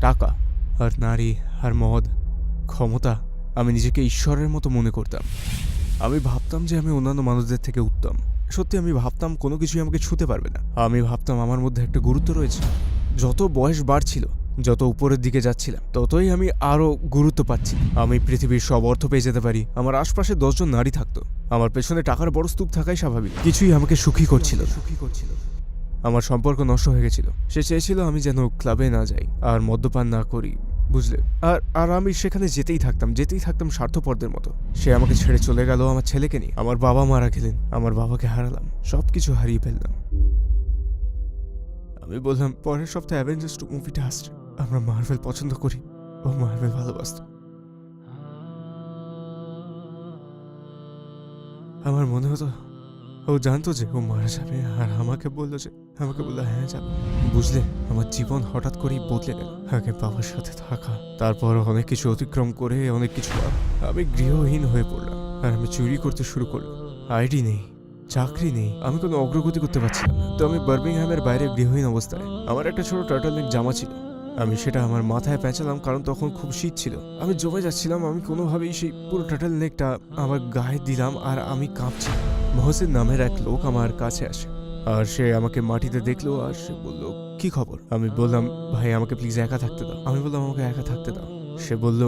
টাকা আর নারী আর মদ, ক্ষমতা। আমি নিজেকে ঈশ্বরের মতো মনে করতাম। আমি ভাবতাম যে আমি অন্যান্য মানুষদের থেকে উত্তম। সত্যি আমি ভাবতাম কোনো কিছুই আমাকে ছুঁতে পারবে না। আমি ভাবতাম আমার মধ্যে একটা গুরুত্ব রয়েছে। যত বয়স বাড়ছিল, যত উপরের দিকে যাচ্ছিলাম, ততই আমি আরও গুরুত্ব পাচ্ছি। আমি পৃথিবীর সব অর্থ পেয়ে যেতে পারি। আমার আশপাশে 10জন নারী থাকতো। আমার পেছনে টাকার বড় স্তূপ থাকাই স্বাভাবিক। কিছুই আমাকে সুখী করছিল। আমার সম্পর্ক নষ্ট হয়ে গেছিল। সে চেয়েছিল আমি যেন ক্লাবে না যাই আর মদ্যপান না করি, বুঝলে। আর আর আমি সেখানে যেতেই থাকতাম স্বার্থপরদের মতো। সে আমাকে ছেড়ে চলে গেল আমার ছেলেকে নিয়ে। আমার বাবা মারা গেলেন, আমার বাবাকে হারালাম, সবকিছু হারিয়ে ফেললাম। আমি বললাম পরের সপ্তাহে অ্যাভেঞ্জার্স 2 মুভিটা আসছে, আমরা মার্ভেল পছন্দ করি। ও মার্ভেল ভালোবাসত। আমার মনে হতো ও জানতো যে ও মারা যাবে, আর আমাকে বললো হ্যাঁ যাবে। বুঝলে, আমার জীবন হঠাৎ করেই বদলে গেল। আগে বাবার সাথে থাকা, তারপর অনেক কিছু অতিক্রম করে অনেক কিছু আমি গৃহহীন হয়ে পড়লাম। আর আমি চুরি করতে শুরু করলাম। আইডি নেই, চাকরি নেই, আমি কোনো অগ্রগতি করতে পারছিলাম না। তো আমি বার্মিংহামের বাইরে গৃহহীন অবস্থায়, আমার একটা ছোট টার্টলনেক জামা ছিল। আমি সেটা আমার মাথায় পেঁচালাম, কারণ তখন খুব শীত ছিল। আমি জমে যাচ্ছিলাম। আমি কোনোভাবেই সেই পুরো টার্টলনেকটা আমার গায়ে দিলাম, আর আমি কাঁপছি। মহসিন নামের এক লোক আমার কাছে আসে, আর সে আমাকে মাটিতে দেখলো, আর সে বলল, কি খবর? আমি বললাম, ভাই আমাকে প্লিজ একা থাকতে দাও। আমাকে একা থাকতে দাও। সে বলল,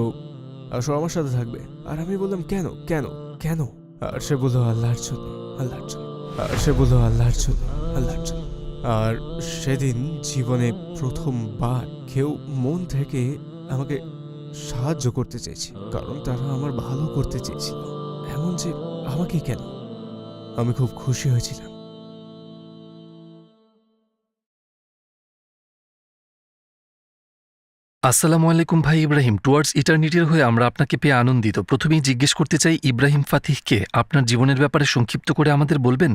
আসো আমার সাথে থাকবে। আর আমি বললাম, কেন কেন কেন? আর সে বলল, আল্লাহর জন্য, আল্লাহর জন্য। আর সে বলল, আল্লাহর জন্য, আল্লাহর জন্য। আর সেদিন জীবনে প্রথমবার কেউ মন থেকে আমাকে সাহায্য করতে চেয়েছে, কারণ তারা আমার ভালো করতে চেয়েছিল। এমন যে আমাকে কেন? আমি খুব খুশি হয়েছিলাম। আসসালামু আলাইকুম ভাই ইব্রাহিম, টুয়ার্ডস ইটার্নিটির হয়ে আমরা আপনাকে পেয়ে আনন্দিত। প্রথমেই জিজ্ঞেস করতে চাই, ইব্রাহিম ফাতিহকে আপনার জীবনের ব্যাপারে সংক্ষিপ্ত করে আমাদের বলবেন?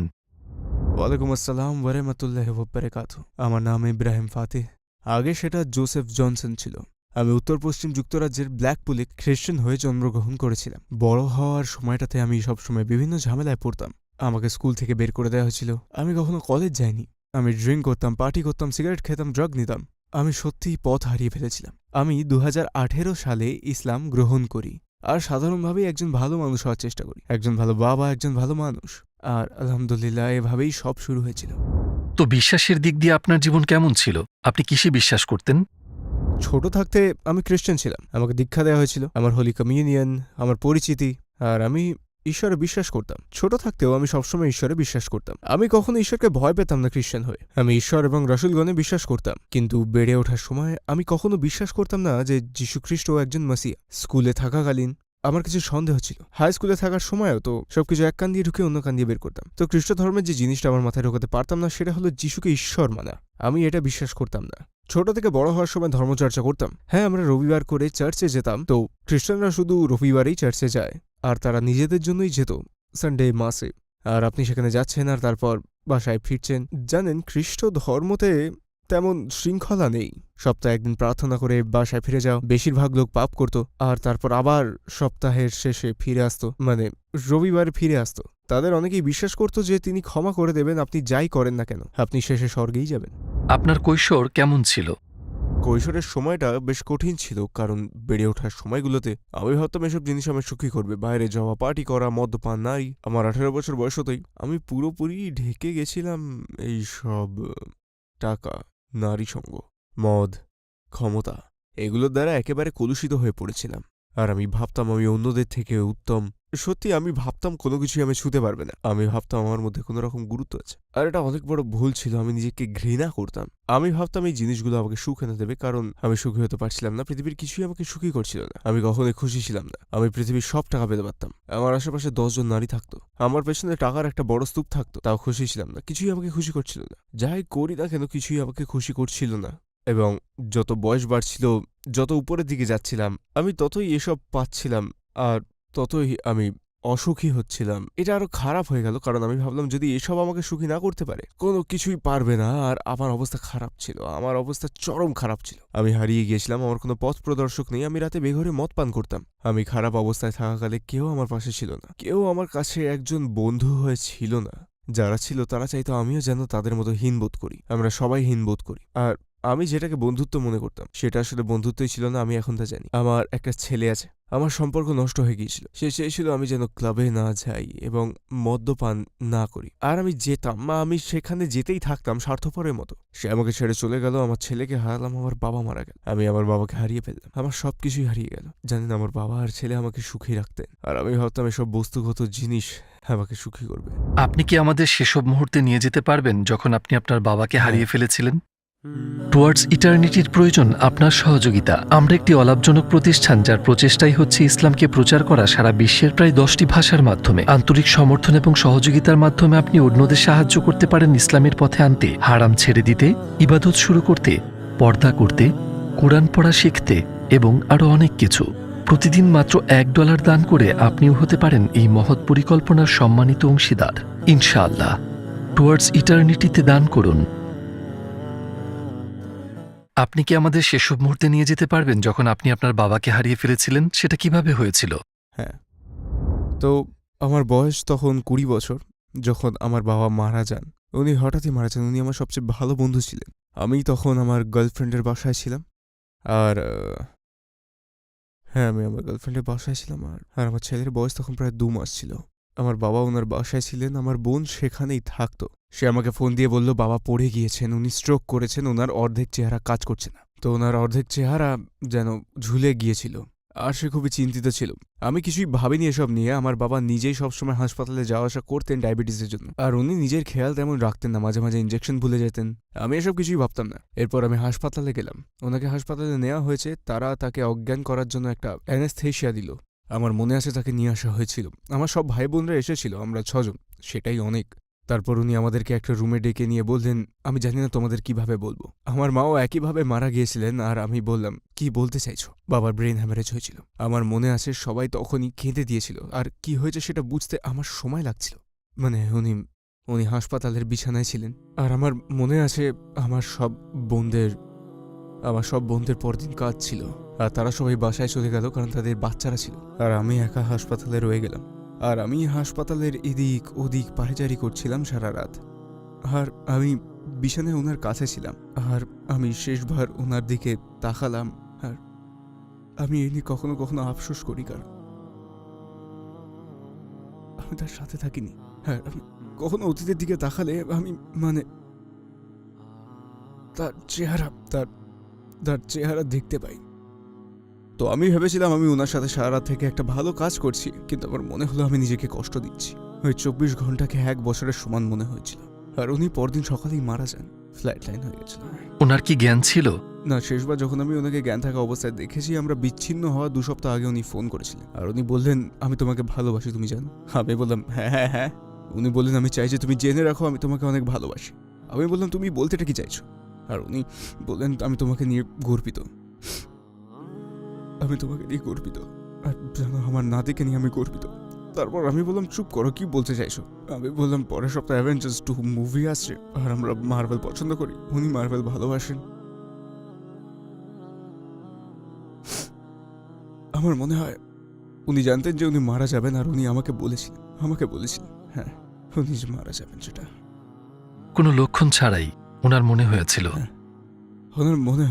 ওয়ালাইকুম আসসালাম ওয়া রাহমাতুল্লাহি ওয়া বারাকাতুহু। আমার নাম ইব্রাহিম ফাতিহ। আগে সেটা জোসেফ জনসন ছিল। আমি উত্তর পশ্চিম যুক্তরাজ্যের ব্ল্যাকপুলে খ্রিস্টান হয়ে জন্মগ্রহণ করেছিলাম। বড় হওয়ার সময়টাতে আমি সবসময় বিভিন্ন ঝামেলায় পড়তাম। আমাকে স্কুল থেকে বের করে দেওয়া হয়েছিল। আমি কখনো কলেজ যাইনি। আমি ড্রিঙ্ক করতাম, পার্টি করতাম, সিগারেট খেতাম, ড্রাগ নিতাম। আমি সত্যিই পথ হারিয়ে ফেলেছিলাম। আমি 2018 সালে ইসলাম গ্রহণ করি, আর সাধারণভাবেই একজন ভালো মানুষ হওয়ার চেষ্টা করি, একজন ভালো বাবা, একজন ভালো মানুষ। আর আলহামদুলিল্লাহ এভাবেই সব শুরু হয়েছিল। তো বিশ্বাসের দিক দিয়ে আপনার জীবন কেমন ছিল? আপনি কিসে বিশ্বাস করতেন? ছোট থাকতে আমি খ্রিস্টান ছিলাম। আমাকে দীক্ষা দেওয়া হয়েছিল, আমার হোলি কমিউনিয়ন, আমার পরিচিতি। আর আমি ঈশ্বরে বিশ্বাস করতাম। ছোট থাকতেও আমি সবসময় ঈশ্বরে বিশ্বাস করতাম। আমি কখনো ঈশ্বরকে ভয় পেতাম না খ্রিস্টান হয়ে। আমি ঈশ্বর এবং রাসূলগণে বিশ্বাস করতাম। কিন্তু বেড়ে ওঠার সময় আমি কখনো বিশ্বাস করতাম না যে যীশুখ্রিস্ট একজন মাসিয়া। স্কুলে থাকাকালীন আমার কিছু সন্দেহ ছিল। হাই স্কুলে থাকার সময়ও তো সবকিছু এক কান দিয়ে ঢুকে অন্য কান দিয়ে বের করতাম। তো খ্রিস্ট ধর্মের যে জিনিসটা আমার মাথায় ঢোকাতে পারতাম না, সেটা হলো যিশুকে ঈশ্বর মানা। আমি এটা বিশ্বাস করতাম না। ছোট থেকে বড় হওয়ার সময় ধর্মচর্চা করতাম। হ্যাঁ, আমরা রবিবার করে চার্চে যেতাম। তো খ্রিস্টানরা শুধু রবিবারেই চার্চে যায়, আর তারা নিজেদের জন্যই যেত সানডে মাসে। আর আপনি সেখানে যাচ্ছেন আর তারপর বাসায় ফিরছেন। জানেন, খ্রিস্ট ধর্মতে তেমন শৃঙ্খলা নেই। সপ্তাহে একদিন প্রার্থনা করে বাসায় ফিরে যাও। বেশিরভাগ লোক পাপ করত, আর তারপর আবার সপ্তাহের শেষে ফিরে আসতো, মানে রবিবারে ফিরে আসতো। তাদের অনেকেই বিশ্বাস করত যে তিনি ক্ষমা করে দেবেন, আপনি যাই করেন না কেন, আপনি শেষে স্বর্গেই যাবেন। আপনার কৈশোর কেমন ছিল? কৈশোরের সময়টা বেশ কঠিন ছিল, কারণ বেড়ে ওঠার সময়গুলোতে আমি ভাবতাম এসব জিনিস আমায় সুখী করবে। বাইরে যাওয়া, পার্টি করা, মদ্যপান, নারী। আমার 18 বছর বয়স হতেই আমি পুরোপুরি ঢেকে গেছিলাম এই সব টাকা, নারী সঙ্গ, মদ, ক্ষমতা, এগুলোর দ্বারা একেবারে কলুষিত হয়ে পড়েছিলাম। আর আমি ভাবতাম আমি অন্যদের থেকে উত্তম। সত্যি আমি ভাবতাম কোনো কিছুই আমি ছুঁতে পারবে না। আমি ভাবতাম আমার মধ্যে কোনো রকম গুরুত্ব আছে। আর এটা অনেক বড় ভুল ছিল। আমি নিজেকে ঘৃণা করতাম। আমি ভাবতাম এই জিনিসগুলো আমাকে সুখ এনে দেবে, কারণ আমি সুখী হতে পারছিলাম না। পৃথিবীর কিছুই আমাকে সুখী করছিল না। আমি কখনোই খুশি ছিলাম না। আমি পৃথিবীর সব টাকা পেতে পারতাম। আমার আশেপাশে 10জন নারী থাকতো। আমার পেছনে টাকার একটা বড় স্তূপ থাকতো, তাও খুশি ছিলাম না। কিছুই আমাকে খুশি করছিল না। যাই করি না কেন, কিছুই আমাকে খুশি করছিল না। এবং যত বয়স বাড়ছিল, যত উপরের দিকে যাচ্ছিলাম, আমি ততই এসব পাচ্ছিলাম, আর ততই আমি অসুখী হচ্ছিলাম। এটা আরো খারাপ হয়ে গেল, কারণ আমি ভাবলাম যদি এসব আমাকে সুখী না করতে পারে, কোনো কিছুই পারবে না। আর আমার অবস্থা খারাপ ছিল, আমার অবস্থা চরম খারাপ ছিল। আমি হারিয়ে গিয়েছিলাম, আমার কোনো পথ প্রদর্শক নেই। আমি রাতে বেঘরে মদ পান করতাম। আমি খারাপ অবস্থায় থাকাকালে কেউ আমার পাশে ছিল না। কেউ আমার কাছে একজন বন্ধু হয়ে ছিল না। যারা ছিল তারা চাইতো আমিও যেন তাদের মতো হীনবোধ করি। আমরা সবাই হীনবোধ করি। আর আমি যেটাকে বন্ধুত্ব মনে করতাম সেটা আসলে বন্ধুত্বই ছিল না, আমি এখন তা জানি। আমার একটা ছেলে আছে, আমার সম্পর্ক নষ্ট হয়ে গিয়েছিল। সে চেয়েছিল আমি যেন ক্লাবে না যাই এবং মদ্যপান না করি, আর আমি যেতাম, আমি সেখানে যেতেই থাকতাম স্বার্থপরের মতো। সে আমাকে ছেড়ে চলে গেল, আমার ছেলেকে হারালাম, আমার বাবা মারা গেল, আমি আমার বাবাকে হারিয়ে ফেললাম, আমার সবকিছুই হারিয়ে গেল। জানেন, আমার বাবা আর ছেলে আমাকে সুখী রাখতেন, আর আমি ভাবতাম এসব বস্তুগত জিনিস আমাকে সুখী করবে। আপনি কি আমাদের সেসব মুহূর্তে নিয়ে যেতে পারবেন যখন আপনি আপনার বাবাকে হ্যাঁ। হারিয়ে ফেলেছিলেন? টুয়ার্ডস ইটার্নিটির প্রয়োজন আপনার সহযোগিতা। আমরা একটি অলাভজনক প্রতিষ্ঠান যার প্রচেষ্টাই হচ্ছে ইসলামকে প্রচার করা সারা বিশ্বের প্রায় 10টি ভাষার মাধ্যমে। আন্তরিক সমর্থন এবং সহযোগিতার মাধ্যমে আপনি অন্যদের সাহায্য করতে পারেন ইসলামের পথে আনতে, হারাম ছেড়ে দিতে, ইবাদত শুরু করতে, পর্দা করতে, কোরআন পড়া শিখতে এবং আরও অনেক কিছু। প্রতিদিন মাত্র $1 দান করে আপনিও হতে পারেন এই মহৎ পরিকল্পনার সম্মানিত অংশীদার। ইনশাআল্লাহ। টুয়ার্ডস ইটার্নিটিতে দান করুন। আপনি কি আমাদের সেসব মুহূর্তে নিয়ে যেতে পারবেন যখন আপনি আপনার বাবাকে হারিয়ে ফেলেছিলেন? সেটা কিভাবে হয়েছিল? হ্যাঁ, তো আমার বয়স তখন 20 বছর, যখন আমার বাবা মারা যান। উনি হঠাৎই মারা যান, উনি আমার সবচেয়ে ভালো বন্ধু ছিলেন। আমি তখন আমার গার্লফ্রেন্ডের বাসায় ছিলাম, আর হ্যাঁ, আমি আমার গার্লফ্রেন্ডের বাসায় ছিলাম, আর আমার ছেলের বয়স তখন প্রায় 2 মাস ছিল। আমার বাবা ওনার বাসায় ছিলেন, আমার বোন সেখানেই থাকতো। সে আমাকে ফোন দিয়ে বলল বাবা পড়ে গিয়েছেন, উনি স্ট্রোক করেছেন, ওনার অর্ধেক চেহারা কাজ করছে না। তো ওনার অর্ধেক চেহারা যেন ঝুলে গিয়েছিল, আর সে খুবই চিন্তিত ছিল। আমি কিছুই ভাবিনি এসব নিয়ে। আমার বাবা নিজেই সবসময় হাসপাতালে যাওয়া আসা করতেন ডায়াবেটিসের জন্য, আর উনি নিজের খেয়াল তেমন রাখতেন না, মাঝে মাঝে ইঞ্জেকশন ভুলে যেতেন। আমি এসব কিছুই ভাবতাম না। এরপর আমি হাসপাতালে গেলাম, ওনাকে হাসপাতালে নেওয়া হয়েছে, তারা তাকে অজ্ঞান করার জন্য একটা অ্যানেস্থেশিয়া দিল। আমার মনে আছে তাকে নিয়ে আসা হয়েছিল, আমার সব ভাই বোনরা এসেছিল, আমরা 6 জন, সেটাই অনেক। তারপর উনি আমাদেরকে একটা রুমে ডেকে নিয়ে বললেন, আমি জানি না তোমাদের কিভাবে বলবো। আমার মাও একইভাবে মারা গিয়েছিলেন, আর আমি বললাম, কি বলতে চাইছো? বাবার ব্রেন হ্যামারেজ হয়েছিল। আমার মনে আছে সবাই তখনই কেঁদে দিয়েছিল, আর কি হয়েছে সেটা বুঝতে আমার সময় লাগছিল। মানে উনি হাসপাতালের বিছানায় ছিলেন, আর আমার মনে আছে আমার সব বোনদের পরদিন কাজ ছিল, আর তারা সবাই বাসায় চলে গেল কারণ তাদের বাচ্চারা ছিল, আর আমি একা হাসপাতালে রয়ে গেলাম। আর আমি হাসপাতালের এদিক ওদিক পায়চারি করছিলাম সারা রাত, আর আমি বিছানায় ওনার কাছে ছিলাম, আর আমি শেষবার ওনার দিকে তাকালাম, আর আমি এ নিয়ে কখনো কখনো আফসোস করি, কারণ আমি তার সাথে থাকিনি। হ্যাঁ, আমি কখনো অতীতের দিকে তাকালে আমি তার চেহারা দেখতে পাই। তো আমি ভেবেছিলাম আমি ওনার সাথে সারা রাত থেকে একটা ভালো কাজ করছি, কিন্তু আমার মনে হলো আমি নিজেকে কষ্ট দিচ্ছি। ওই 24 ঘন্টাকে 1 বছরের সমান মনে হয়েছিল। আর উনি পরদিন সকালেই মারা যান, ফ্ল্যাট লাইন হয়ে গেছিল। ওনার কি জ্ঞান ছিল? না, শেষবার যখন আমি ওনাকে জ্ঞান থাকা অবস্থায় দেখেছি, আমরা বিচ্ছিন্ন হওয়া 2 সপ্তাহ আগে উনি ফোন করেছিলেন, আর উনি বললেন, আমি তোমাকে ভালোবাসি, তুমি জানো? আমি বললাম, হ্যাঁ হ্যাঁ হ্যাঁ। উনি বললেন, আমি চাই যে তুমি জেনে রাখো আমি তোমাকে অনেক ভালোবাসি। আমি বললাম, তুমি বলতেটা কি চাইছো? আর উনি বললেন, আমি তোমাকে নিয়ে গর্বিত, আমি তোমাকে নিয়ে গর্বিত, আর জানো আমার নাতিকে নিয়ে আমি গর্বিত। তারপর আমি বললাম, চুপ করো, কি বলতে চাইছো? আমি বললাম, পরের সপ্তাহে অ্যাভেঞ্জার্স 2 মুভি আসছে, আর আমরা মার্ভেল পছন্দ করি, উনি মার্ভেল ভালোবাসেন। আমার মনে হয় উনি জানতেন যে উনি মারা যাবেন, আর উনি আমাকে বলেছিলেন হ্যাঁ, উনি যে মারা যাবেন সেটা। কোনো লক্ষণ ছাড়াই ওনার মনে হয়েছিল? ওনার মনে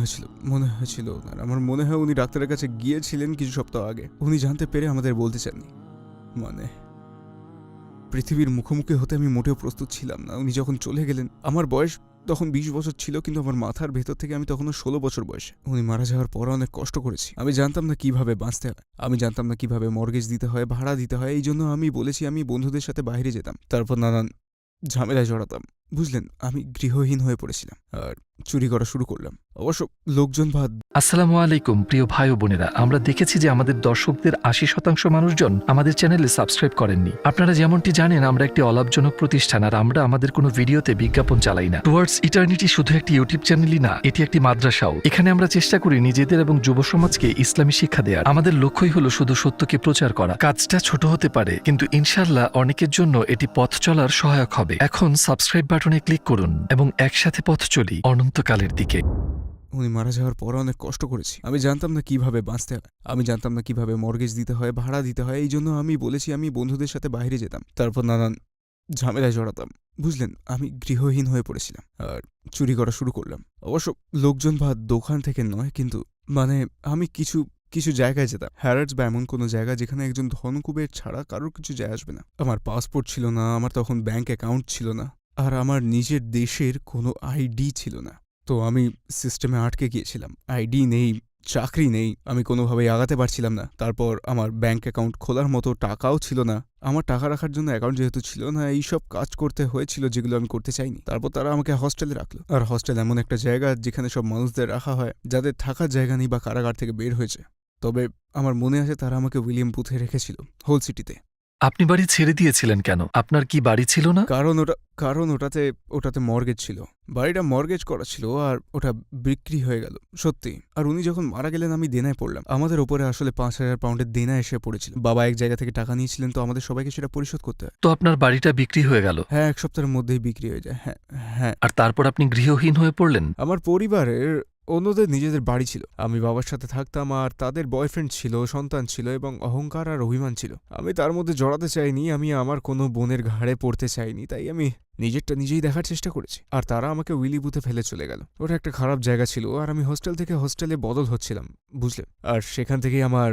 হয়েছিল ওনার। আমার মনে হয় উনি ডাক্তারের কাছে গিয়েছিলেন কিছু সপ্তাহ আগে, উনি জানতে পেরে আমাদের বলতে চাননি। মানে পৃথিবীর মুখোমুখি হতে আমি মোটেও প্রস্তুত ছিলাম না। উনি যখন চলে গেলেন, আমার বয়স তখন 20 বছর ছিল, কিন্তু আমার মাথার ভেতর থেকে আমি তখনও 16 বছর বয়সে। উনি মারা যাওয়ার পর অনেক কষ্ট করেছি। আমি জানতাম না কিভাবে বাঁচতে হয়, আমি জানতাম না কিভাবে মর্গেজ দিতে হয়, ভাড়া দিতে হয়। এই জন্য আমি বলেছি আমি বন্ধুদের সাথে বাইরে যেতাম, তারপর নানান ঝামেলায় জড়াতাম। বুঝলেন, আমি গৃহহীন হয়ে পড়েছিলাম, আর চুরি করা শুরু করলাম। অবশ্য লোকজন আসসালামু আলাইকুম প্রিয় ভাই ও বোনেরা, আমরা দেখেছি যে আমাদের দর্শকদের 80% মানুষজন আমাদের চ্যানেলে সাবস্ক্রাইব করেননি। আপনারা যেমনটি জানেন, আমরা একটি অলাভজনক প্রতিষ্ঠান, আর আমরা আমাদের কোনো ভিডিওতে বিজ্ঞাপন চালাই না। টুয়ার্ডস ইটার্নিটি শুধু একটি ইউটিউব চ্যানেলই না, এটি একটি মাদ্রাসাও। এখানে আমরা চেষ্টা করি নিজেদের এবং যুব সমাজকে ইসলামী শিক্ষা দেওয়ার। আমাদের লক্ষ্যই হলো শুধু সত্যকে প্রচার করা। কাজটা ছোট হতে পারে, কিন্তু ইনশাআল্লাহ অনেকের জন্য এটি পথ চলার সহায়ক হবে। এখন সাবস্ক্রাইব বাটনে ক্লিক করুন এবং একসাথে পথ চলি অনন্তকালের দিকে। উনি মারা যাওয়ার পর অনেক কষ্ট করেছি। আমি জানতাম না কিভাবে বাঁচতে হয়, আমি জানতাম না কিভাবে মর্গেজ দিতে হয়, ভাড়া দিতে হয়। এই জন্য আমি বলেছি আমি বন্ধুদের সাথে বাইরে যেতাম, তারপর নানান ঝামেলায় জড়াতাম। বুঝলেন, আমি গৃহহীন হয়ে পড়েছিলাম আর চুরি করা শুরু করলাম। অবশ্য লোকজন বা দোকান থেকে নয়, কিন্তু মানে আমি কিছু কিছু জায়গায় যেতাম, হ্যারার্ডস বা এমন কোনো জায়গা যেখানে একজন ধনকুবের ছাড়া কারোর কিছু যায় আসবে না। আমার পাসপোর্ট ছিল না, আমার তখন ব্যাংক অ্যাকাউন্ট ছিল না, আর আমার নিজের দেশের কোনো আইডি ছিল না। তো আমি সিস্টেমে আটকে গিয়েছিলাম, আইডি নেই, চাকরি নেই, আমি কোনোভাবেই আগাতে পারছিলাম না। তারপর আমার ব্যাংক অ্যাকাউন্ট খোলার মতো টাকাও ছিল না, আমার টাকা রাখার জন্য অ্যাকাউন্ট যেহেতু ছিল না, এইসব কাজ করতে হয়েছিল যেগুলো আমি করতে চাইনি। তারপর তারা আমাকে হস্টেলে রাখলো, আর হস্টেল এমন একটা জায়গা যেখানে সব মানুষদের রাখা হয় যাদের থাকার জায়গা নেই বা কারাগার থেকে বের হয়েছে। তবে আমার মনে আছে তারা আমাকে উইলিয়াম বুথে রেখেছিল, হোল সিটিতে। আপনি বাড়ি ছেড়ে দিয়েছিলেন কেন? আপনার কি বাড়ি ছিল না? কারণ ওটাতে মর্গেজ ছিল, বাড়িটা মর্গেজ করা ছিল, আর ওটা বিক্রি হয়ে গেল সত্যি। আর উনি যখন মারা গেলেন আমি দেনায় পড়লাম, আমাদের ওপরে আসলে 5,000 পাউন্ডের দেনা এসে পড়েছিল। বাবা এক জায়গা থেকে টাকা নিয়েছিলেন, তো আমাদের সবাইকে সেটা পরিশোধ করতে হয়। তো আপনার বাড়িটা বিক্রি হয়ে গেল, হ্যাঁ, 1 সপ্তাহের মধ্যেই বিক্রি হয়ে যায়। হ্যাঁ হ্যাঁ। আর তারপর আপনি গৃহহীন হয়ে পড়লেন। আমার পরিবারের অন্যদের নিজেদের বাড়ি ছিল, আমি বাবার সাথে থাকতাম, আর তাদের বয়ফ্রেন্ড ছিল, সন্তান ছিল, এবং অহংকার আর অভিমান ছিল। আমি তার মধ্যে জড়াতে চাইনি, আমি আমার কোনো বোনের ঘাড়ে পড়তে চাইনি, তাই আমি নিজেরটা নিজেই দেখার চেষ্টা করেছি। আর তারা আমাকে উইলি বুথে ফেলে চলে গেল। ওটা একটা খারাপ জায়গা ছিল, আর আমি হোস্টেল থেকে হোস্টেলে বদল হচ্ছিলাম, বুঝলেন। আর সেখান থেকেই আমার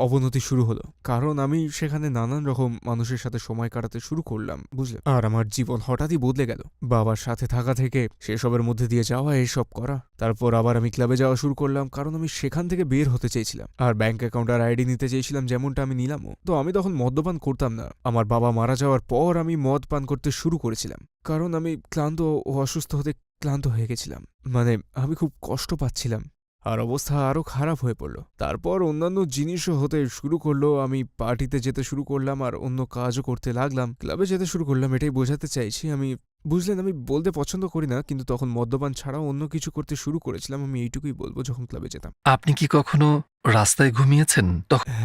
অবনতি শুরু হলো, কারণ আমি সেখানে নানান রকম মানুষের সাথে সময় কাটাতে শুরু করলাম, বুঝলেন। আর আমার জীবন হঠাৎই বদলে গেল, বাবার সাথে থাকা থেকে সেসবের মধ্যে দিয়ে যাওয়া, এসব করা। তারপর আবার আমি ক্লাবে যাওয়া শুরু করলাম, কারণ আমি সেখান থেকে বের হতে চেয়েছিলাম, আর ব্যাংক অ্যাকাউন্ট আর আইডি নিতে চেয়েছিলাম, যেমনটা আমি নিলামও। তো আমি তখন মদ্যপান করতাম না, আমার বাবা মারা যাওয়ার পর আমি মদ পান করতে শুরু করেছিলাম, কারণ আমি ক্লান্ত ও অসুস্থ হতে ক্লান্ত হয়ে গেছিলাম। মানে আমি খুব কষ্ট পাচ্ছিলাম, আর অবস্থা আরও খারাপ হয়ে পড়ল। তারপর অন্যান্য জিনিসও হতে শুরু করলো, আমি পার্টিতে যেতে শুরু করলাম, আর অন্য কাজও করতে লাগলাম, ক্লাবে যেতে শুরু করলাম। এটাই বোঝাতে চাইছি আমি, বুঝলেন। আমি বলতে পছন্দ করি না, কিন্তু তখন মদ্যপান ছাড়াও অন্য কিছু করতে শুরু করেছিলাম, আমি এইটুকুই বলবো, যখন ক্লাবে যেতাম। আপনি কি কখনো রাস্তায় ঘুমিয়েছেন?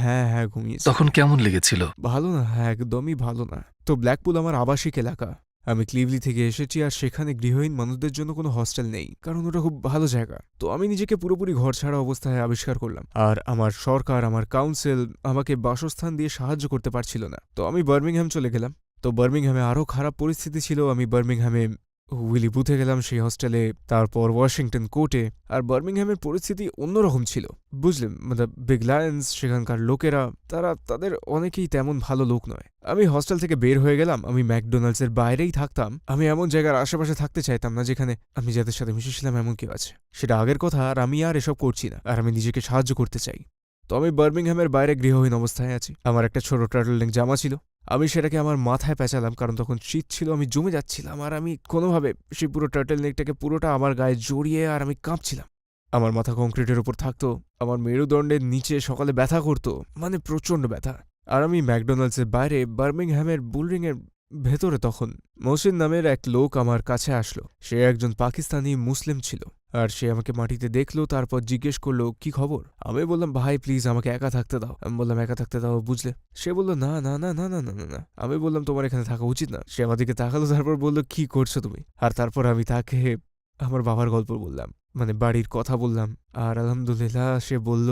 হ্যাঁ হ্যাঁ, ঘুমিয়েছি। তখন কেমন লেগেছিল? ভালো না, হ্যাঁ, একদমই ভালো না। তো ব্ল্যাকপুল আমার আবাসিক এলাকা, আমি ক্লিভলি থেকে এসেছি, আর সেখানে গৃহহীন মানুষদের জন্য কোনো হস্টেল নেই, কারণ ওটা খুব ভালো জায়গা। তো আমি নিজেকে পুরোপুরি ঘর ছাড়া অবস্থায় আবিষ্কার করলাম, আর আমার সরকার, আমার কাউন্সিল আমাকে বাসস্থান দিয়ে সাহায্য করতে পারছিল না। তো আমি বার্মিংহাম চলে গেলাম। তো বার্মিংহামে আরও খারাপ পরিস্থিতি ছিল, আমি বার্মিংহামে উইলি বুথে গেলাম, সেই হস্টেলে, তারপর ওয়াশিংটন কোর্টে। আর বার্মিংহামের পরিস্থিতি অন্যরকম ছিল, বুঝলেন। মানে বিগ লায়ন্স, সেখানকার লোকেরা, তাদের অনেকেই তেমন ভালো লোক নয়। আমি হস্টেল থেকে বের হয়ে গেলাম, আমি ম্যাকডোনাল্ডসের বাইরেই থাকতাম, আমি এমন জায়গার আশেপাশে থাকতে চাইতাম না যেখানে আমি যাদের সাথে মিশেছিলাম এমন কেউ আছে। সেটা আগের কথা, আর আমি আর এসব করছি না, আর আমি নিজেকে সাহায্য করতে চাই। তো আমি বার্মিংহামের বাইরে গৃহহীন অবস্থায় আছি। আমার একটা ছোট টার্টলনেক জামা ছিল, আমি সেটাকে আমার মাথায় পেঁচালাম, কারণ তখন শীত ছিল, আমি জমে যাচ্ছিলাম, আর আমি কোনোভাবে সেই পুরো টার্টলনেকটাকে পুরোটা আমার গায়ে জড়িয়ে, আর আমি কাঁপছিলাম। আমার মাথা কংক্রিটের উপর থাকতো, আমার মেরুদণ্ডের নিচে সকালে ব্যথা করতো, মানে প্রচণ্ড ব্যথা। আর আমি ম্যাকডোনাল্ডসের বাইরে বার্মিংহামের বুলরিংয়ের ভেতরে তখন মহসিন নামের এক লোক আমার কাছে আসলো। সে একজন পাকিস্তানি মুসলিম ছিল, আর সে আমাকে মাটিতে দেখলো, তারপর জিজ্ঞেস করলো কি খবর। আমি বললাম, ভাই প্লিজ আমাকে একা থাকতে দাও। আমি বললাম, একা থাকতে দাও, বুঝলে। সে বললো, না না না না না না না না। আমি বললাম, তোমার এখানে থাকা উচিত না। সে আমার দিকে তাকালো, তারপর বললো, কি করছো তুমি। আর তারপর আমি তাকে আমার বাবার গল্প বললাম, মানে বাড়ির কথা বললাম। আর আলহামদুলিল্লাহ সে বলল,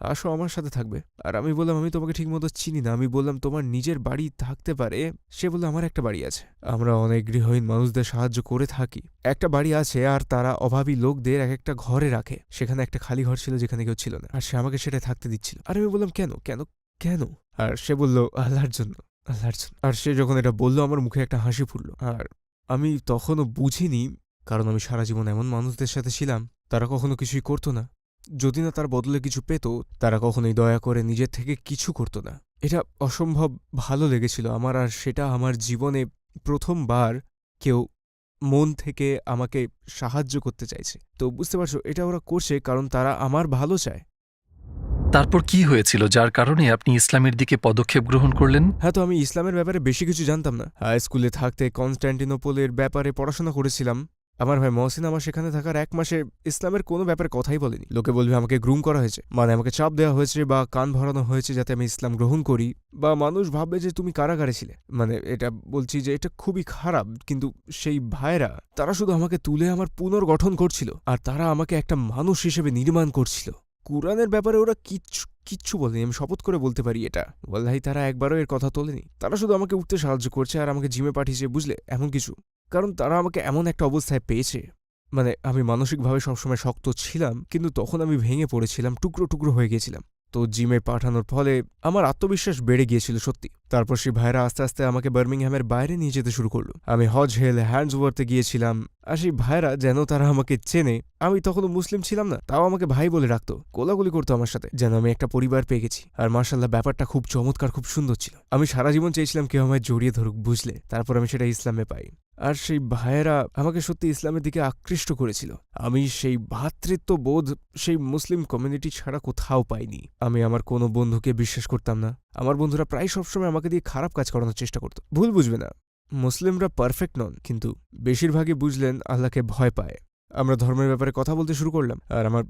আসো আমার সাথে থাকবে। আর আমি বললাম, আমি তোমাকে ঠিকমতো চিনি না। আমি বললাম, তোমার নিজের বাড়ি থাকতে পারে। সে বলল, আমার একটা বাড়ি আছে, আমরা অনেক গৃহহীন মানুষদের সাহায্য করে থাকি। একটা বাড়ি আছে, আর তারা অভাবী লোকদের এক একটা ঘরে রাখে। সেখানে একটা খালি ঘর ছিল যেখানে কেউ ছিল না, আর সে আমাকে সেটা থাকতে দিচ্ছিল। আর আমি বললাম, কেন কেন কেন? আর সে বলল, আল্লাহর জন্য, আল্লাহর জন্য। আর সে যখন এটা বলল, আমার মুখে একটা হাসি ফুটল। আর আমি তখনও বুঝিনি, কারণ আমি সারা জীবন এমন মানুষদের সাথে ছিলাম, তারা কখনো কিছুই করতো না। যদি না তার বদলে কিছু পেত, তারা কখনোই দয়া করে নিজের থেকে কিছু করত না। এটা অসম্ভব ভালো লেগেছিল আমার, আর সেটা আমার জীবনে প্রথমবার কেউ মন থেকে আমাকে সাহায্য করতে চাইছে। তো বুঝতে পারছো, এটা ওরা করছে কারণ তারা আমার ভালো চায়। তারপর কি হয়েছিল যার কারণে আপনি ইসলামের দিকে পদক্ষেপ গ্রহণ করলেন? হ্যাঁ, তো আমি ইসলামের ব্যাপারে বেশি কিছু জানতাম না। হাই স্কুলে থাকতে কনস্ট্যান্টিনোপলের ব্যাপারে পড়াশোনা করেছিলাম। আমার ভাই মহসিন আমার সেখানে থাকার 1 মাসে ইসলামের কোনো ব্যাপারে কথাই বলেনি। লোকে বলবে আমাকে গ্রুম করা হয়েছে, মানে আমাকে চাপ দেওয়া হয়েছে বা কান ভরানো হয়েছে যাতে আমি ইসলাম গ্রহণ করি, বা মানুষ ভাববে যে তুমি কারাগারে ছিলে। মানে এটা বলছি যে এটা খুবই খারাপ, কিন্তু সেই ভাইরা তারা শুধু আমাকে তুলে আমার পুনর্গঠন করছিল, আর তারা আমাকে একটা মানুষ হিসেবে নির্মাণ করছিল। কুরআনের ব্যাপারে ওরা কিচ্ছু বলেনি, আমি শপথ করে বলতে পারি এটা। ওয়াল্লাহি তারা একবারও এর কথা তোলেনি। তারা শুধু আমাকে উঠতে সাহায্য করছে আর আমাকে জিমে পাঠিয়েছে, বুঝলে, এমন কিছু। কারণ তারা আমাকে এমন একটা অবস্থায় পেয়েছে, মানে আমি মানসিকভাবে সবসময় শক্ত ছিলাম, কিন্তু তখন আমি ভেঙে পড়েছিলাম, টুকরো টুকরো হয়ে গিয়েছিলাম। তো জিমে পাঠানোর ফলে আমার আত্মবিশ্বাস বেড়ে গিয়েছিল সত্যি। তারপর সেই ভাইরা আস্তে আস্তে আমাকে বার্মিংহ্যামের বাইরে নিয়ে যেতে শুরু করলো। আমি হজ হেল হ্যান্ডসওয়ার্থে গিয়েছিলাম, আর সেই ভাইরা যেন তারা আমাকে চেনে। আমি তখনও মুসলিম ছিলাম না, তাও আমাকে ভাই বলে রাখতো, কোলাকুলি করতো আমার সাথে, যেন আমি একটা পরিবার পেয়ে গেছি। আর মার্শাল্লাহ ব্যাপারটা খুব চমৎকার, খুব সুন্দর ছিল। আমি সারা জীবন চেয়েছিলাম কেউ আমায় জড়িয়ে ধরুক, বুঝলে। তারপর আমি সেটা ইসলামে পাই। আর সেই ভাইয়েরা আমাকে সত্যি ইসলামের দিকে আকৃষ্ট করেছিল। আমি সেই ভ্রাতৃত্ববোধ সেই মুসলিম কমিউনিটি ছাড়া কোথাও পাইনি। আমি আমার কোনো বন্ধুকে বিশ্বাস করতাম না। আমার বন্ধুরা প্রায় সবসময় আমাকে দিয়ে খারাপ কাজ করানোর চেষ্টা করত। ভুল বুঝবে না, মুসলিমরা পারফেক্ট নন, কিন্তু বেশিরভাগই বুঝলেন আল্লাহকে ভয় পায়। আমরা ধর্মের ব্যাপারে কথা বলতে শুরু করলাম, আর আমার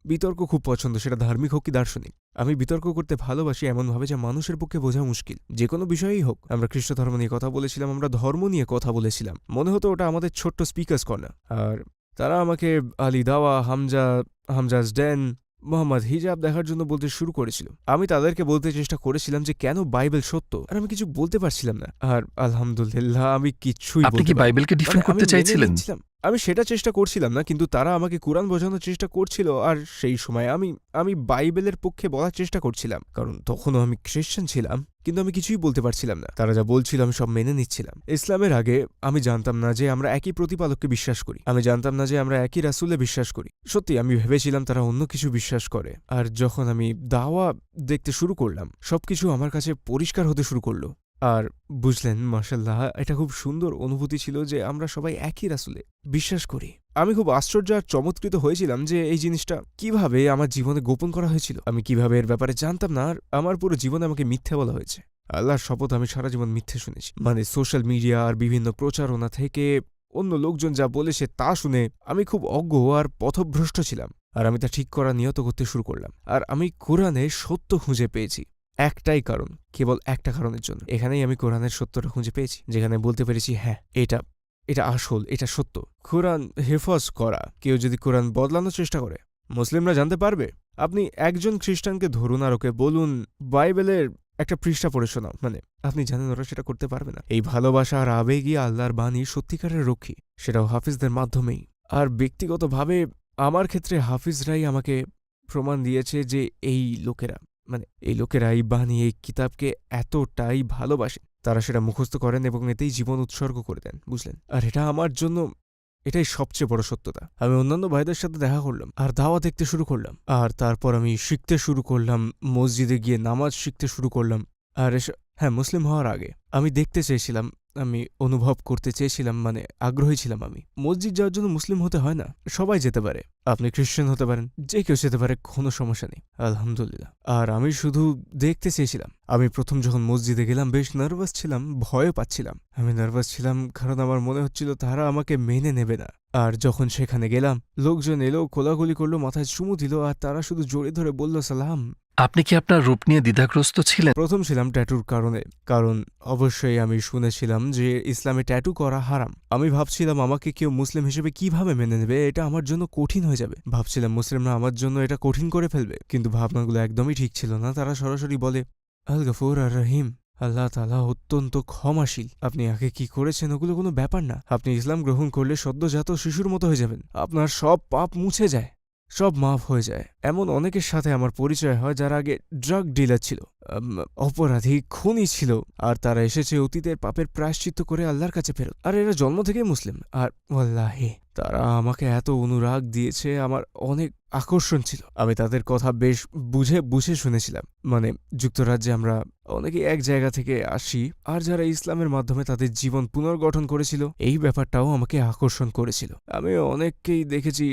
বিতর্ক খুব পছন্দ, সেটা ধার্মিক হোক কি দার্শনিক। আমি বিতর্ক করতে ভালোবাসি এমনভাবে যা মানুষের পক্ষে বোঝা মুশকিল, যে কোনো বিষয়েই হোক। আমরা খ্রিস্ট ধর্ম নিয়ে কথা বলেছিলাম, আমরা ধর্ম নিয়ে কথা বলেছিলাম। মনে হতো ওটা আমাদের ছোট্ট স্পিকার্স কর্নার। আর তারা আমাকে আলী দাওয়া, হামজাজ ডেন, মোহাম্মদ হিজাব দেখার জন্য বলতে শুরু করেছিল। আমি তাদেরকে বলতে চেষ্টা করেছিলাম যে কেন বাইবেল সত্য, আর আমি কিছু বলতে পারছিলাম না। আর আলহামদুলিল্লাহ আমি কিচ্ছুই আপনি কি বাইবেলকে ডিফেন্ড করতে চাইছিলেন? আমি সেটা চেষ্টা করছিলাম না, কিন্তু তারা আমাকে কুরআন বোঝানোর চেষ্টা করছিল। আর সেই সময় আমি বাইবেলের পক্ষে বলার চেষ্টা করছিলাম, কারণ তখনও আমি খ্রিস্টান ছিলাম, কিন্তু আমি কিছুই বলতে পারছিলাম না। তারা যা বলছিল আমি সব মেনে নিচ্ছিলাম। ইসলামের আগে আমি জানতাম না যে আমরা একই প্রতিপালককে বিশ্বাস করি, আমি জানতাম না যে আমরা একই রাসূলে বিশ্বাস করি। সত্যি আমি ভেবেছিলাম তারা অন্য কিছু বিশ্বাস করে। আর যখন আমি দাওয়া দেখতে শুরু করলাম, সবকিছু আমার কাছে পরিষ্কার হতে শুরু করলো। আর বুঝলেন, মাশাআল্লাহ, এটা খুব সুন্দর অনুভূতি ছিল যে আমরা সবাই একই রাসূলে বিশ্বাস করি। আমি খুব আশ্চর্য আর চমৎকৃত হয়েছিলাম যে এই জিনিসটা কিভাবে আমার জীবনে গোপন করা হয়েছিল। আমি কিভাবে এর ব্যাপারে জানতাম না, আর আমার পুরো জীবনে আমাকে মিথ্যে বলা হয়েছে। আল্লাহর শপথ, আমি সারা জীবন মিথ্যে শুনেছি। মানে সোশ্যাল মিডিয়া আর বিভিন্ন প্রচারণা থেকে অন্য লোকজন যা বলেছে তা শুনে আমি খুব অজ্ঞ আর পথভ্রষ্ট ছিলাম। আর আমি তা ঠিক করা নিয়ত করতে শুরু করলাম। আর আমি কোরআনে সত্য খুঁজে পেয়েছি একটাই কারণ, কেবল একটা কারণের জন্য। এখানেই আমি কোরআনের সত্যটা খুঁজে পেয়েছি, যেখানে বলতে পেরেছি হ্যাঁ, এটা আসল, এটা সত্য। কোরআন হেফাজ করা, কেউ যদি কোরআন বদলানোর চেষ্টা করে, মুসলিমরা জানতে পারবে। আপনি একজন খ্রিস্টানকে ধরুন আর ওকে বলুন বাইবেলের একটা পৃষ্ঠা পড়ে শোনাও, মানে আপনি জানেন ওরা সেটা করতে পারবে না। এই ভালোবাসা আর আবেগই আল্লাহর বাণী সত্যিকারের রক্ষী, সেটাও হাফিজদের মাধ্যমেই। আর ব্যক্তিগতভাবে আমার ক্ষেত্রে হাফিজরাই আমাকে প্রমাণ দিয়েছে যে এই লোকেরা এই বাণী, এই কিতাবকে এতটাই ভালোবাসে, তারা সেটা মুখস্থ করেন এবং এতেই জীবন উৎসর্গ করে দেন, বুঝলেন। আর এটা আমার জন্য এটাই সবচেয়ে বড় সত্যতা। আমি অন্যান্য ভাইদের সাথে দেখা করলাম আর দাওয়া দেখতে শুরু করলাম। আর তারপর আমি শিখতে শুরু করলাম, মসজিদে গিয়ে নামাজ শিখতে শুরু করলাম। আর হ্যাঁ, মুসলিম হওয়ার আগে আমি দেখতে চেয়েছিলাম, আমি অনুভব করতে চেয়েছিলাম, মানে আগ্রহী ছিলাম। আমি মসজিদ যাওয়ার জন্য মুসলিম হতে হয় না, সবাই যেতে পারে। আপনি খ্রিস্টান হতে পারেন, যে কেউ যেতে পারে, কোনো সমস্যা নেই, আলহামদুলিল্লাহ। আর আমি শুধু দেখতে চেয়েছিলাম। আমি প্রথম যখন মসজিদে গেলাম বেশ নার্ভাস ছিলাম, ভয়ও পাচ্ছিলাম। আমি নার্ভাস ছিলাম কারণ আমার মনে হচ্ছিল তারা আমাকে মেনে নেবে না। আর যখন সেখানে গেলাম, লোকজন এলো, কোলাকুলি করলো, মাথায় চুমু দিল, আর তারা শুধু জড়িয়ে ধরে বলল সালাম। আপনি কি আপনার রূপ নিয়ে দ্বিধাগ্রস্ত ছিলেন? প্রথম ছিলাম ট্যাটুর কারণে, কারণ অবশ্যই আমি শুনেছিলাম যে ইসলামে ট্যাটু করা হারাম। আমি ভাবছিলাম আমাকে কেউ মুসলিম হিসেবে কিভাবে মেনে নেবে, এটা আমার জন্য কঠিন হয়ে যাবে। ভাবছিলাম মুসলিমরা আমার জন্য এটা কঠিন করে ফেলবে, কিন্তু ভাবনাগুলো একদমই ঠিক ছিল না। তারা সরাসরি বলে, আল গফুর আর রহিম, আল্লাহ তাআলা অত্যন্ত ক্ষমাশীল। আপনি আগে কি করেছেন ওগুলো কোনো ব্যাপার না। আপনি ইসলাম গ্রহণ করলে সদ্যজাত শিশুর মতো হয়ে যাবেন, আপনার সব পাপ মুছে যায়, সব মাফ হয়ে যায়। এমন অনেকের সাথে আমার পরিচয় হয় যারা আগে ড্রাগ ডিলার ছিল, অপরাধী, খুনি ছিল, আর তারা এসেছে অতীতের পাপের প্রায়শ্চিত্ত করে আল্লাহর কাছে ফেরত। আর এরা জন্ম থেকেই মুসলিম। আর ওয়াল্লাহি তারা আমাকে এত অনুরাগ দিয়েছে, আমার অনেক আকর্ষণ ছিল। আমি তাদের কথা বেশ বুঝে শুনেছিলাম। মানে যুক্তরাজ্যে আমরা অনেকেই এক জায়গা থেকে আসি, আর যারা ইসলামের মাধ্যমে তাদের জীবন পুনর্গঠন করেছিল, এই ব্যাপারটাও আমাকে আকর্ষণ করেছিল। আমি অনেককেই দেখেছি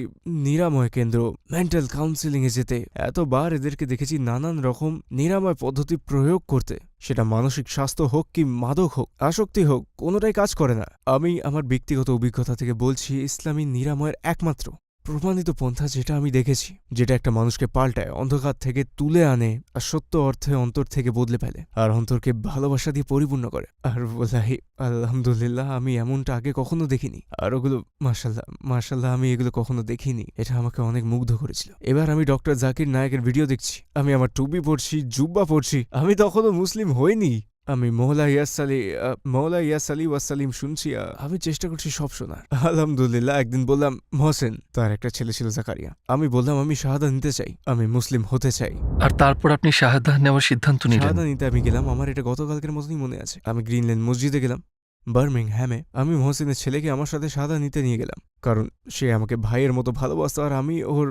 নিরাময় কেন্দ্র, মেন্টাল কাউন্সিলিংয়ে যেতে। এতবার এদেরকে দেখেছি নানান রকম নিরাময় পদ্ধতি প্রয়োগ করতে, সেটা মানসিক স্বাস্থ্য হোক কি মাদক হোক, আসক্তি হোক, কোনোটাই কাজ করে না। আমি আমার ব্যক্তিগত অভিজ্ঞতা থেকে বলছি, ইসলামী নিরাময়ের একমাত্র প্রমাণিত পন্থা যেটা আমি দেখেছি, যেটা একটা মানুষকে পাল্টায়, অন্ধকার থেকে তুলে আনে আর সত্য অর্থে অন্তর থেকে বদলে ফেলে আর অন্তরকে ভালোবাসা দিয়ে পরিপূর্ণ করে। আর ওয়াল্লাহি আলহামদুলিল্লাহ আমি এমনটা আগে কখনো দেখিনি। আর ওগুলো মাশাল্লাহ মাশাল্লাহ আমি এগুলো কখনো দেখিনি। এটা আমাকে অনেক মুগ্ধ করেছিল। এবার আমি ডক্টর জাকির নায়েকের ভিডিও দেখছি, আমি আমার টুপি পরছি, জুব্বা পরছি, আমি তখনও মুসলিম হইনি। আমি মৌলা ইয়াস আলী ওয়াসালিম শুনছি, আমি চেষ্টা করছি সব শোনার। আলহামদুলিল্লাহ একদিন বললাম মহসেন, তার একটা ছেলে ছিল জাকারিয়া, আমি বললাম আমি শাহাদা নিতে চাই, আমি মুসলিম হতে চাই। আর তারপর আপনি শাহাদা নেওয়ার সিদ্ধান্ত নিলেন। শাহাদা নিতে আমি গেলাম, আমার এটা গতকালকের মতনই মনে আছে। আমি গ্রিনল্যান্ড মসজিদে গেলাম বার্মিংহ্যামে। আমি মহসিনের ছেলেকে আমার সাথে শাহাদা নিতে নিয়ে গেলাম, কারণ সে আমাকে ভাইয়ের মতো ভালোবাসত আর আমি ওর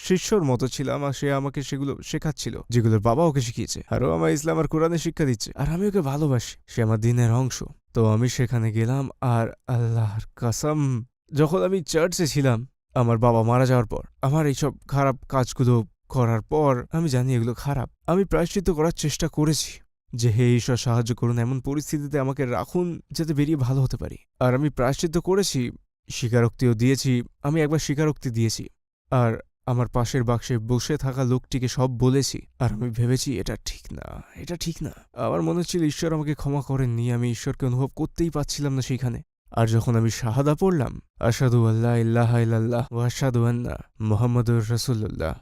শিষ্যর মতো ছিলাম। আর সে আমাকে সেগুলো শেখাচ্ছিল যেগুলোর বাবা ওকে শিখিয়েছে, আরও আমার ইসলাম আর কোরআনের শিক্ষা দিচ্ছে। আর আমি ওকে ভালোবাসি, সে আমার দিনের অংশ। তো আমি সেখানে গেলাম, আর আল্লাহর কসম, যখন আমি চার্চে ছিলাম আমার বাবা মারা যাওয়ার পর, আমার এইসব খারাপ কাজগুলো করার পর আমি জানি এগুলো খারাপ, আমি প্রায়শ্চিত্ত করার চেষ্টা করেছি যে হে ঈশ্বর সাহায্য করুন, এমন পরিস্থিতিতে আমাকে রাখুন যাতে বেরিয়ে ভালো হতে পারি। আর আমি প্রায়শ্চিত্ত করেছি, স্বীকারোক্তিও দিয়েছি। আমি একবার স্বীকারোক্তি দিয়েছি আর আমার পাশের বাক্সে বসে থাকা লোকটিকে সব বলেছি। আর আমি ভেবেছি এটা ঠিক না, এটা ঠিক না। আমার মনে হচ্ছিল ঈশ্বর আমাকে ক্ষমা করেননি, আমি ঈশ্বরকে অনুভব করতেই পারছিলাম না সেইখানে। আর যখন আমি শাহাদা পড়লাম, আশহাদু আল্লা ইলাহা ইল্লাল্লাহ ওয়া আশহাদু আন্না মুহাম্মাদুর রাসূলুল্লাহ,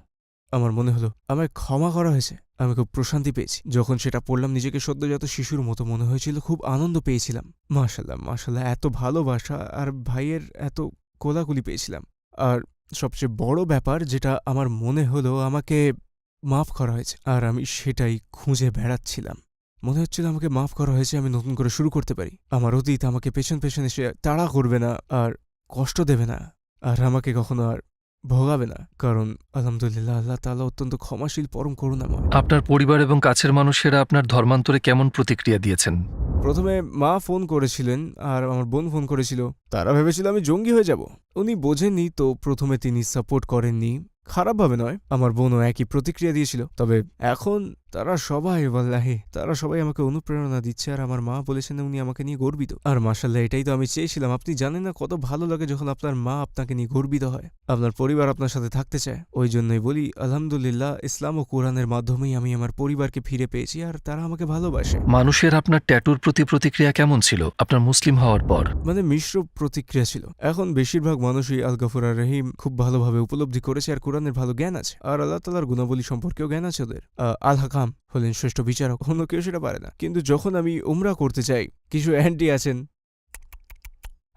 আমার মনে হলো আমায় ক্ষমা করা হয়েছে। আমি খুব প্রশান্তি পেয়েছি যখন সেটা পড়লাম। নিজেকে সদ্যজাত শিশুর মতো মনে হয়েছিল, খুব আনন্দ পেয়েছিলাম। মাশাল্লাহ মাশাল্লাহ, এত ভালোবাসা আর ভাইয়ের এত কোলাকুলি পেয়েছিলাম। আর সবচেয়ে বড় ব্যাপার যেটা আমার মনে হলো, আমাকে মাফ করা হয়েছে। আর আমি সেটাই খুঁজে বেড়াচ্ছিলাম। মনে হচ্ছিল আমাকে মাফ করা হয়েছে, আমি নতুন করে শুরু করতে পারি। আমার অতীত আমাকে পেছন পেছন এসে তাড়া করবে না আর কষ্ট দেবে না আর আমাকে কখনো আর ভোগাবে না, কারণ আলহামদুলিল্লাহ আল্লাহ তাআলা অত্যন্ত ক্ষমাশীল, পরম করুণাময়। আপনার পরিবার এবং কাছের মানুষেরা আপনার ধর্মান্তরে কেমন প্রতিক্রিয়া দিয়েছেন? প্রথমে মা ফোন করেছিলেন আর আমার বোন ফোন করেছিল। তারা ভেবেছিল আমি জঙ্গি হয়ে যাব। উনি বোঝেননি, তো প্রথমে তিনি সাপোর্ট করেননি, খারাপভাবে নয়। আমার বোনও একই প্রতিক্রিয়া দিয়েছিল। তবে এখন তারা সবাই ওয়াল্লাহি, তারা সবাই আমাকে অনুপ্রেরণা দিচ্ছে। আর আমার মা বলেছেন উনি আমাকে নিয়ে গর্বিত। আর মাশাআল্লাহ, এটাই তো আমি চেয়েছিলাম। আপনি জানেন না কত ভালো লাগে যখন আপনার মা আপনাকে নিয়ে গর্বিত হয়, আপনার পরিবার আপনার সাথে থাকতে চায়। ওই জন্যই বলি আলহামদুলিল্লাহ, ইসলাম ও কোরআনের মাধ্যমেই আমি আমার পরিবারকে ফিরে পেয়েছি আর তারা আমাকে ভালোবাসে। মানুষের আপনার ট্যাটুর প্রতি প্রতিক্রিয়া কেমন ছিল আপনার মুসলিম হওয়ার পর? মানে মিশ্র প্রতিক্রিয়া ছিল। এখন বেশিরভাগ মানুষই আল গফুর আর রহিম খুব ভালোভাবে উপলব্ধি করেছে আর কোরআনের ভালো জ্ঞান আছে আর আল্লাহ তাআলার গুণাবলী সম্পর্কেও জ্ঞান আছে ওদের। আল হাকাম হলেন শ্রেষ্ঠ বিচারক, অন্য কেউ সেটা পারে না। কিন্তু যখন আমি উমরা করতে চাই, কিছু অ্যান্টি আছেন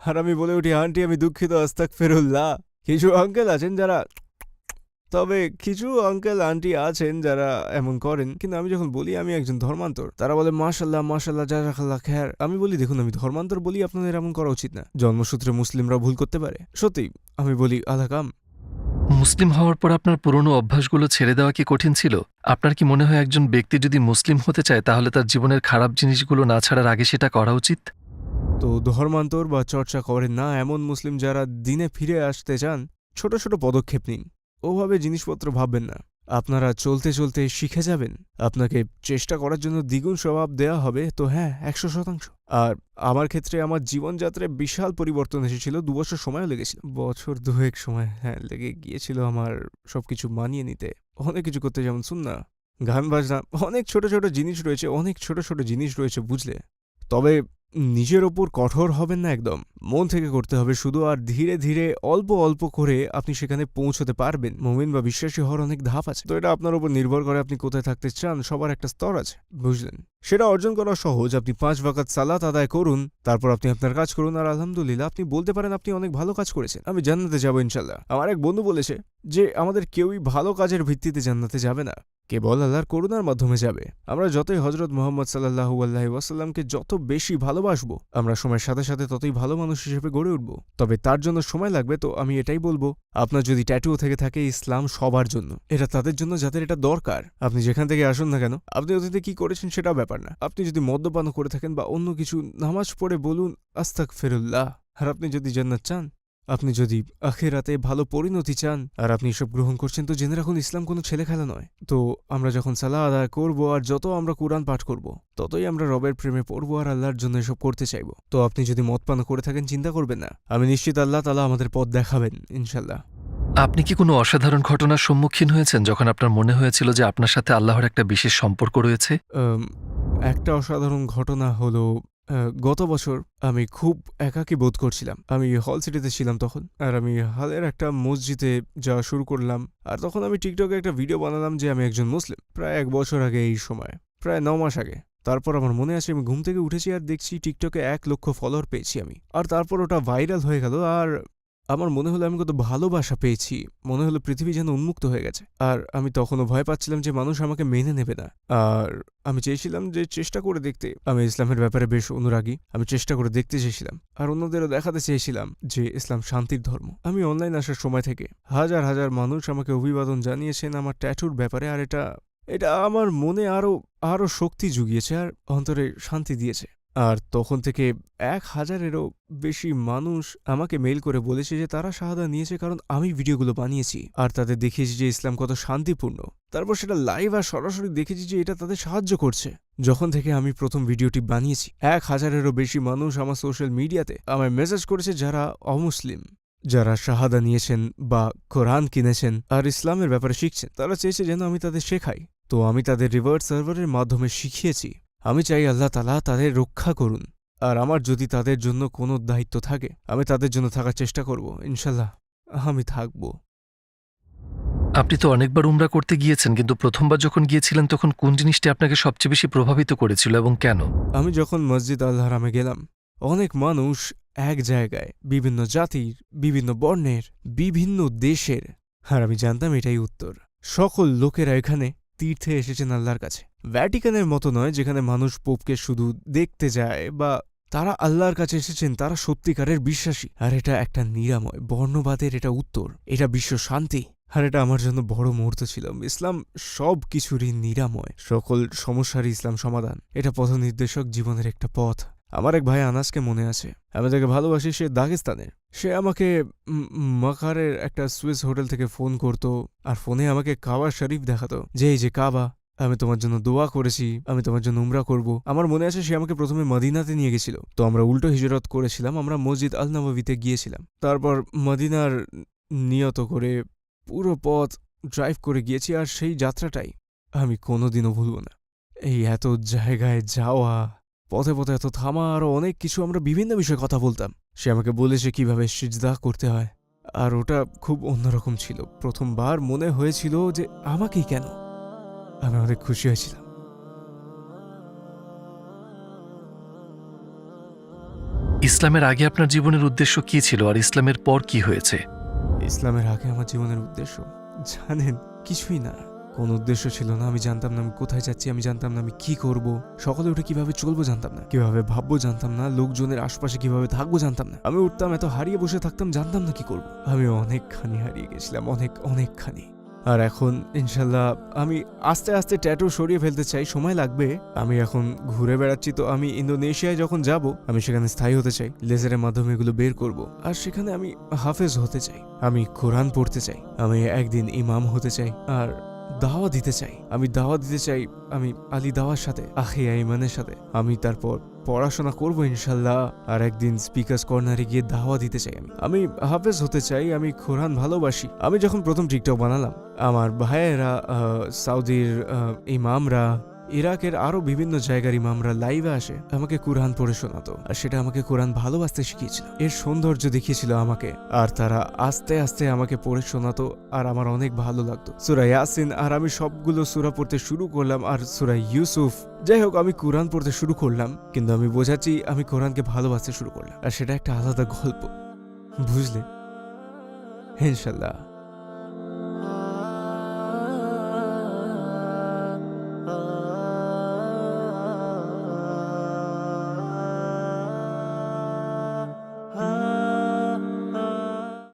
আর আমি বলে উঠি আন্টি আমি দুঃখিত, আস্তাগফিরুল্লাহ। কিছু আঙ্কেল আছেন যারা, তবে কিছু আঙ্কেল আন্টি আছেন যারা এমন করেন। কিন্তু আমি যখন বলি আমি একজন ধর্মান্তর, তারা বলে মাশাল্লাহ মাশাল্লাহ জাযাকাল্লাহ খায়র। আমি বলি দেখুন, আমি ধর্মান্তর বলি, আপনাদের এমন করা উচিত না। জন্মসূত্রে মুসলিমরা ভুল করতে পারে, সত্যি। আমি বলি আল হাকাম। মুসলিম হওয়ার পর আপনার পুরনো অভ্যাসগুলো ছেড়ে দেওয়া কি কঠিন ছিল? আপনার কি মনে হয় একজন ব্যক্তি যদি মুসলিম হতে চায় তাহলে তার জীবনের খারাপ জিনিসগুলো না ছাড়ার আগে সেটা করা উচিত? তো ধর্মান্তর বা চর্চা করেন না এমন মুসলিম যারা দিনে ফিরে আসতে চান, ছোট ছোট পদক্ষেপ নিন। ওভাবে জিনিসপত্র ভাববেন না। আপনারা চলতে চলতে শিখে যাবেন। আপনাকে চেষ্টা করার জন্য দ্বিগুণ স্বভাব দেয়া হবে, তো হ্যাঁ 100%। আর আমার ক্ষেত্রে আমার জীবনযাত্রায় বিশাল পরিবর্তন এসেছিল। 2 বছর সময়ও লেগেছিল, বছর 2 সময় হ্যাঁ লেগে গিয়েছিল আমার সবকিছু মানিয়ে নিতে। অনেক কিছু করতে, যেমন শুননা, গান বাজনা, অনেক ছোট ছোট জিনিস রয়েছে, অনেক ছোট ছোট জিনিস রয়েছে, বুঝলে? তবে নিজের ওপর কঠোর হবেন না একদম, মন থেকে করতে হবে শুধু। আর ধীরে ধীরে অল্প অল্প করে আপনি সেখানে পৌঁছতে পারবেন। মুমিন বা বিশ্বাসী হওয়ার অনেক ধাপ আছে, তো এটা আপনার উপর নির্ভর করে আপনি কোথায় থাকতে চান। সবার একটা স্তর আছে, বুঝলেন? সেটা অর্জন করা সহজ। আপনি 5 ওয়াক্ত সালাত আদায় করুন, তারপর আপনি আপনার কাজ করুন, আর আলহামদুলিল্লাহ আপনি বলতে পারেন আপনি অনেক ভালো কাজ করেছেন। আমি জান্নাতে যাবো ইনশাল্লাহ। আমার এক বন্ধু বলেছে যে আমাদের কেউই ভালো কাজের ভিত্তিতে জান্নাতে যাবে না, কেবল আল্লাহর করুণার মাধ্যমে যাবে। আমরা যতই হযরত মুহাম্মদ সাল্লাল্লাহু আলাইহি ওয়াসাল্লামকে যত বেশি ভালোবাসবো, আমরা সময়ের সাথে সাথে ততই ভালো মানুষ হিসেবে গড়ে উঠব। তবে তার জন্য সময় লাগবে। তো আমি এটাই বলবো, আপনার যদি ট্যাটুও থেকে থাকে, ইসলাম সবার জন্য। এটা তাদের জন্য যাদের এটা দরকার। আপনি যেখান থেকে আসুন না কেন, আপনি অতীতে কি করেছেন সেটাও ব্যাপার না। আপনি যদি মদ্যপান করে থাকেন বা অন্য কিছু, নামাজ পড়ে বলুন আস্তাগফিরুল্লাহ। আর আপনি যদি জান্নাত চান, আপনি যদি আখিরাতে ভালো পরিণতি চান, আর আপনি এসব গ্রহণ করছেন, তো জেনে রাখুন ইসলাম কোনো ছেলে খেলা নয়। তো আমরা যখন সালাহ আদায় করব আর যত আমরা কোরআন পাঠ করব, ততই আমরা রবের প্রেমে পড়বো আর আল্লাহর জন্য এসব করতে চাইব। তো আপনি যদি মদ পান করে থাকেন, চিন্তা করবেন না, আমি নিশ্চিত আল্লাহ তাআলা আমাদের পথ দেখাবেন ইনশাল্লাহ। আপনি কি কোনো অসাধারণ ঘটনার সম্মুখীন হয়েছেন যখন আপনার মনে হয়েছিল যে আপনার সাথে আল্লাহর একটা বিশেষ সম্পর্ক রয়েছে? একটা অসাধারণ ঘটনা হলো গত বছর আমি খুব একাকী বোধ করছিলাম। আমি হল সিটিতে ছিলাম তখন, আর আমি হালের একটা মসজিদে যাওয়া শুরু করলাম। আর তখন আমি টিকটকে একটা ভিডিও বানালাম যে আমি একজন মুসলিম, প্রায় 1 বছর আগে এই সময়, প্রায় 9 মাস আগে। তারপর আমার মনে আছে আমি ঘুম থেকে উঠেছি আর দেখছি টিকটকে 1 লক্ষ ফলোয়ার পেয়েছি আমি। আর তারপর ওটা ভাইরাল হয়ে গেল, আর আমার মনে হলো আমি কত ভালোবাসা পেয়েছি, মনে হলো পৃথিবী যেন উন্মুক্ত হয়ে গেছে। আর আমি তখনও ভয় পাচ্ছিলাম যে মানুষ আমাকে মেনে নেবে না। আর আমি চেয়েছিলাম যে চেষ্টা করে দেখতে, আমি ইসলামের ব্যাপারে বেশ অনুরাগী, আমি চেষ্টা করে দেখতে চেয়েছিলাম আর অন্যদেরও দেখাতে চেয়েছিলাম যে ইসলাম শান্তির ধর্ম। আমি অনলাইন আসার সময় থেকে হাজার হাজার মানুষ আমাকে অভিবাদন জানিয়েছেন আমার ট্যাটুর ব্যাপারে, আর এটা আমার মনে আরো শক্তি জুগিয়েছে আর অন্তরে শান্তি দিয়েছে। আর তখন থেকে 1000-এরও বেশি মানুষ আমাকে মেইল করে বলেছে যে তারা শাহাদা নিয়েছে কারণ আমি ভিডিওগুলো বানিয়েছি আর তাদের দেখিয়েছি যে ইসলাম কত শান্তিপূর্ণ। তারপর সেটা লাইভ আর সরাসরি দেখেছি যে এটা তাদের সাহায্য করছে। যখন থেকে আমি প্রথম ভিডিওটি বানিয়েছি 1000-এরও বেশি মানুষ আমার সোশ্যাল মিডিয়াতে আমায় মেসেজ করেছে যারা অমুসলিম, যারা শাহাদা নিয়েছেন বা কোরআন কিনেছেন আর ইসলামের ব্যাপারে শিখছেন। তারা চেয়েছে যেন আমি তাদের শেখাই, তো আমি তাদের রিভার্স সার্ভারের মাধ্যমে শিখিয়েছি। আমি চাই আল্লাহ তাআলা তাদের রক্ষা করুন, আর আমার যদি তাদের জন্য কোনো দায়িত্ব থাকে আমি তাদের জন্য থাকার চেষ্টা করব। ইনশাল্লাহ আমি থাকব। আপনি তো অনেকবার উমরা করতে গিয়েছেন, কিন্তু প্রথমবার যখন গিয়েছিলেন তখন কোন জিনিসটি আপনাকে সবচেয়ে বেশি প্রভাবিত করেছিল এবং কেন? আমি যখন মসজিদ আল হারামে গেলাম, অনেক মানুষ এক জায়গায়, বিভিন্ন জাতির, বিভিন্ন বর্ণের, বিভিন্ন দেশের, আর আমি জানতাম এটাই উত্তর। সকল লোকেরা এখানে তীর্থে এসেছেন আল্লাহর কাছে। ভ্যাটিকানের মতো নয় যেখানে মানুষ পোপকে শুধু দেখতে যায়, বা তারা আল্লাহর কাছে এসেছেন, তারা সত্যিকারের বিশ্বাসী। আর এটা একটা নিরাময়, বর্ণবাদের এটা উত্তর, এটা বিশ্ব শান্তি। আর এটা আমার জন্য বড় মুহূর্ত ছিল। ইসলাম সব কিছুরই নিরাময়, সকল সমস্যারই ইসলাম সমাধান। এটা পথনির্দেশক, জীবনের একটা পথ। আমার এক ভাই আনাসকে মনে আছে, আমি তাকে ভালোবাসি, সে দাগেস্তানের। সে আমাকে মাকারের একটা সুইস হোটেল থেকে ফোন করত আর ফোনে আমাকে কাবা শরীফ দেখাতো যে এই যে কাবা, আমি তোমার জন্য দোয়া করেছি, আমি তোমার জন্য উমরা করব। আমার মনে আছে সে আমাকে প্রথমে মদিনাতে নিয়ে গেছিল, তো আমরা উল্টো হিজরত করেছিলাম, আমরা মসজিদ আল নববীতে গিয়েছিলাম। তারপর মদিনার নিয়ত করে পুরো পথ ড্রাইভ করে গিয়েছি, আর সেই যাত্রাটাই আমি কোনোদিনও ভুলব না। এই এত জায়গায় যাওয়া, পথে পথে এত থামা, আরও অনেক কিছু, আমরা বিভিন্ন বিষয়ে কথা বলতাম। সে আমাকে বলেছে কিভাবে সিজদা করতে হয়, আর ওটা খুব অন্যরকম ছিল। প্রথমবার মনে হয়েছিল যে আমাকেই কেন, আমি অনেক খুশি হয়েছিলাম। ইসলামের আগে আপনার জীবনের উদ্দেশ্য কি ছিল আর ইসলামের পর কি হয়েছে? ইসলামের আগে আমার জীবনের উদ্দেশ্য, জানেন, কিছুই না, কোন উদ্দেশ্য ছিল না। আমি জানতাম না আমি কোথায় যাচ্ছি, আমি জানতাম না আমি কি করব, সকালে উঠে কিভাবে চলবো জানতাম না, কিভাবে ভাববো জানতাম না, লোকজনের আশপাশে কিভাবে থাকবো জানতাম না। আমি উঠতাম, এত হারিয়ে বসে থাকতাম, জানতাম না কি করব। আমি অনেকখানি হারিয়ে গেছিলাম, অনেকখানি। আর এখন ইনশাল্লাহ আমি আস্তে আস্তে ট্যাটু সরিয়ে ফেলতে চাই, সময় লাগবে। আমি এখন ঘুরে বেড়াচ্ছি, তো আমি ইন্দোনেশিয়ায় যখন যাব আমি সেখানে স্থায়ী হতে চাই, লেজারের মাধ্যমে এগুলো বের করব। আর সেখানে আমি হাফেজ হতে চাই, আমি কোরআন পড়তে চাই, আমি একদিন ইমাম হতে চাই, আর দাওয়া দিতে চাই। আমি দাওয়া দিতে চাই, আমি আলী দাওয়ার সাথে, আখিয়া ইমানের সাথে। আমি তারপর পড়াশোনা করব ইনশাল্লাহ, আর একদিন স্পিকার্স কর্নারে গিয়ে দাওয়া দিতে চাই। আমি হাফেজ হতে চাই, আমি কোরআন ভালোবাসি। আমি যখন প্রথম টিকটক বানালাম, আমার ভাইয়েরা, সৌদির ইমামরা, ইরাকের আরো বিভিন্ন জায়গার ইমামরা লাইভে আসে, আমাকে কোরআন পড়ে শোনাতো, আর সেটা আমাকে কোরআন ভালোবাসতে শিখিয়েছিল, এর সৌন্দর্য দেখিয়েছিল আমাকে। আর তারা আস্তে আস্তে আমাকে পড়ে শোনাতো, আর আমার অনেক ভালো লাগতো। সূরা ইয়াসিন, আর আমি সবগুলো সূরা পড়তে শুরু করলাম, আর সূরা ইউসুফ। যাই হোক, আমি কোরআন পড়তে শুরু করলাম, কিন্তু আমি বোঝাচ্ছি আমি কোরআনকে ভালোবাসতে শুরু করলাম, আর সেটা একটা আলাদা গল্প, বুঝলে? ইনশাল্লাহ